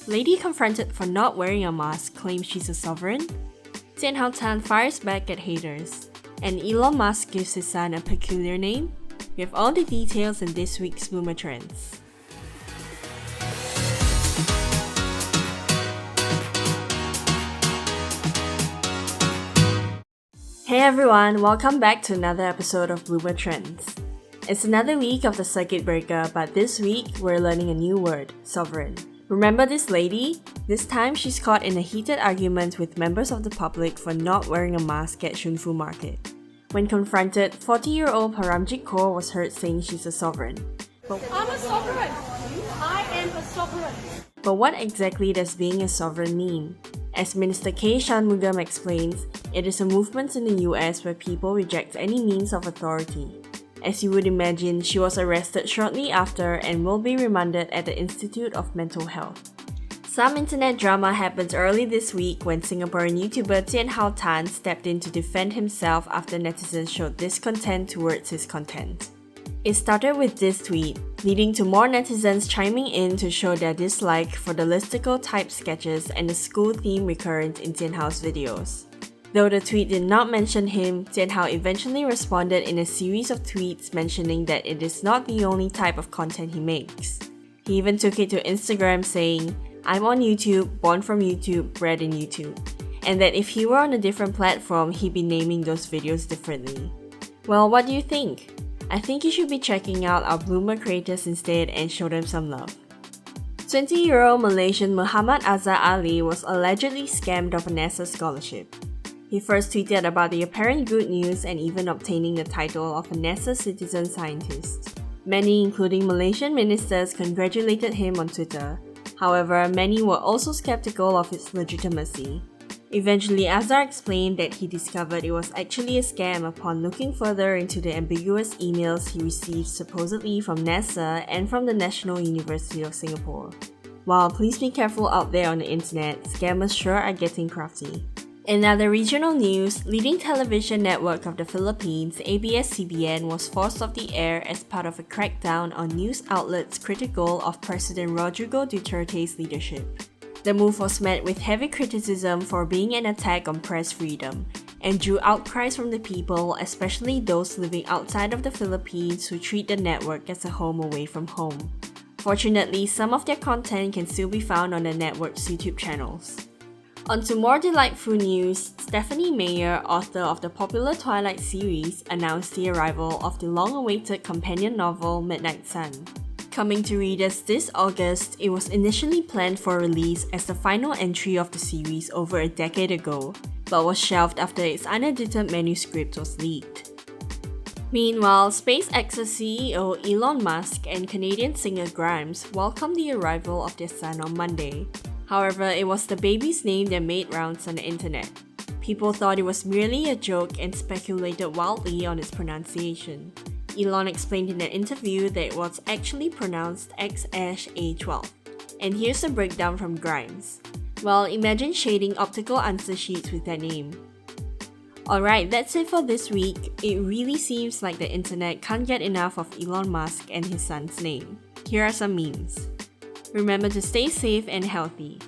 Lady confronted for not wearing a mask claims she's a sovereign. Jianhao Tan fires back at haters. And Elon Musk gives his son a peculiar name. We have all the details in this week's Bloomr Trends. Hey everyone, welcome back to another episode of Bloomr Trends. It's another week of the circuit breaker, but this week we're learning a new word, sovereign. Remember this lady? This time she's caught in a heated argument with members of the public for not wearing a mask at Shunfu Market. When confronted, 40-year-old Paramjit Kaur was heard saying she's a sovereign. I'm a sovereign! I am a sovereign! But what exactly does being a sovereign mean? As Minister K. Shanmugam explains, it is a movement in the US where people reject any means of authority. As you would imagine, she was arrested shortly after and will be remanded at the Institute of Mental Health. Some internet drama happened early this week when Singaporean YouTuber Jianhao Tan stepped in to defend himself after netizens showed discontent towards his content. It started with this tweet, leading to more netizens chiming in to show their dislike for the listicle type sketches and the school theme recurrent in Jianhao's videos. Though the tweet did not mention him, Jianhao eventually responded in a series of tweets mentioning that it is not the only type of content he makes. He even took it to Instagram saying, "I'm on YouTube, born from YouTube, bred in YouTube," and that if he were on a different platform, he'd be naming those videos differently. Well, what do you think? I think you should be checking out our Bloomr creators instead and show them some love. 20-year-old Malaysian Muhammad Azhar Ali was allegedly scammed of a NASA scholarship. He first tweeted about the apparent good news and even obtaining the title of a NASA citizen scientist. Many, including Malaysian ministers, congratulated him on Twitter. However, many were also skeptical of its legitimacy. Eventually, Azhar explained that he discovered it was actually a scam upon looking further into the ambiguous emails he received supposedly from NASA and from the National University of Singapore. While please be careful out there on the internet, scammers sure are getting crafty. In other regional news, leading television network of the Philippines, ABS-CBN, was forced off the air as part of a crackdown on news outlets critical of President Rodrigo Duterte's leadership. The move was met with heavy criticism for being an attack on press freedom, and drew outcries from the people, especially those living outside of the Philippines who treat the network as a home away from home. Fortunately, some of their content can still be found on the network's YouTube channels. On to more delightful news, Stephanie Meyer, author of the popular Twilight series, announced the arrival of the long-awaited companion novel Midnight Sun. Coming to readers this August, it was initially planned for release as the final entry of the series over a decade ago, but was shelved after its unedited manuscript was leaked. Meanwhile, SpaceX's CEO Elon Musk and Canadian singer Grimes welcomed the arrival of their son on Monday. However, it was the baby's name that made rounds on the internet. People thought it was merely a joke and speculated wildly on its pronunciation. Elon explained in an interview that it was actually pronounced X Æ A-12. And here's a breakdown from Grimes. Well, imagine shading optical answer sheets with that name. Alright, that's it for this week. It really seems like the internet can't get enough of Elon Musk and his son's name. Here are some memes. Remember to stay safe and healthy.